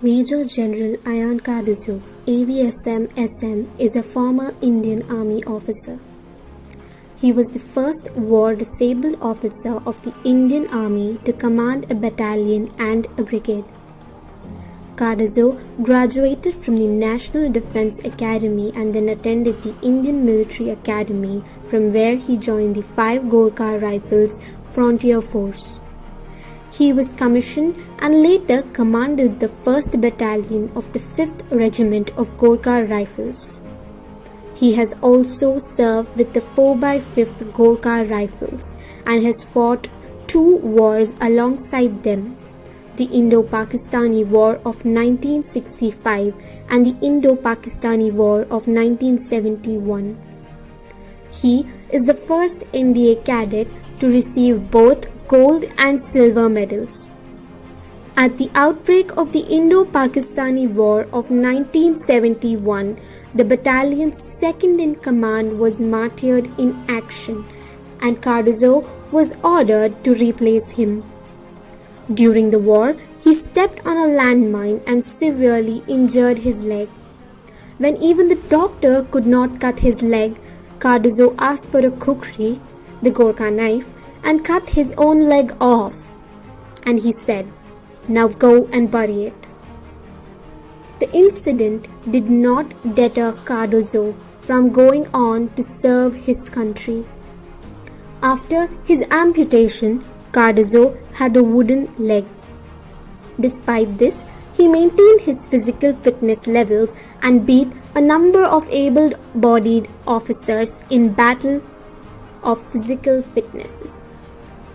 Major General Ian Cardozo, AVSM-SM, is a former Indian Army officer. He was the first war-disabled officer of the Indian Army to command a battalion and a brigade. Cardozo graduated from the National Defence Academy and then attended the Indian Military Academy, from where he joined the 5 Gorkha Rifles Frontier Force. He was commissioned and later commanded the 1st Battalion of the 5th Regiment of Gorkha Rifles. He has also served with the 4x5th Gorkha Rifles and has fought 2 wars alongside them, the Indo-Pakistani War of 1965 and the Indo-Pakistani War of 1971. He is the first NDA cadet to receive both gold and silver medals. At the outbreak of the Indo-Pakistani War of 1971, the battalion's second-in-command was martyred in action, and Cardozo was ordered to replace him. During the war, he stepped on a landmine and severely injured his leg. When even the doctor could not cut his leg, Cardozo asked for a kukri, the Gorkha knife, and cut his own leg off. And he said, "Now go and bury it." The incident did not deter Cardozo from going on to serve his country. After his amputation, Cardozo had a wooden leg. Despite this, he maintained his physical fitness levels and beat a number of able-bodied officers in battle of physical fitnesses.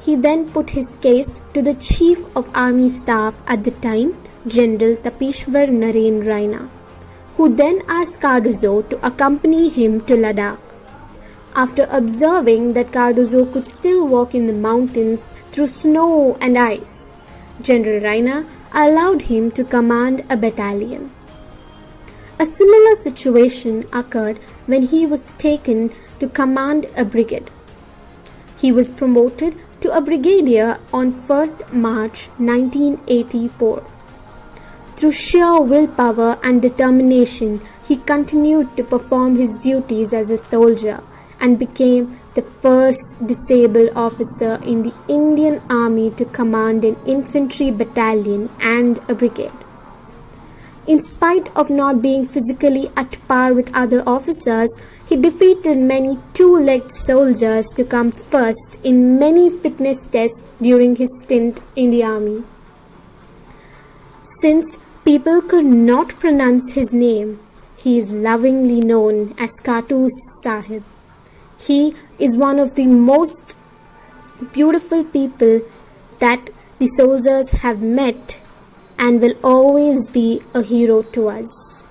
He then put his case to the Chief of Army Staff at the time, General Tapeshwar Naren Raina, who then asked Cardozo to accompany him to Ladakh. After observing that Cardozo could still walk in the mountains through snow and ice, General Raina allowed him to command a battalion. A similar situation occurred when he was taken to command a brigade. He was promoted to a brigadier on 1st March 1984. Through sheer willpower and determination, he continued to perform his duties as a soldier and became the first disabled officer in the Indian Army to command an infantry battalion and a brigade. In spite of not being physically at par with other officers, he defeated many 2-legged soldiers to come first in many fitness tests during his stint in the army. Since people could not pronounce his name, he is lovingly known as Cartoos Sahib. He is one of the most beautiful people that the soldiers have met and will always be a hero to us.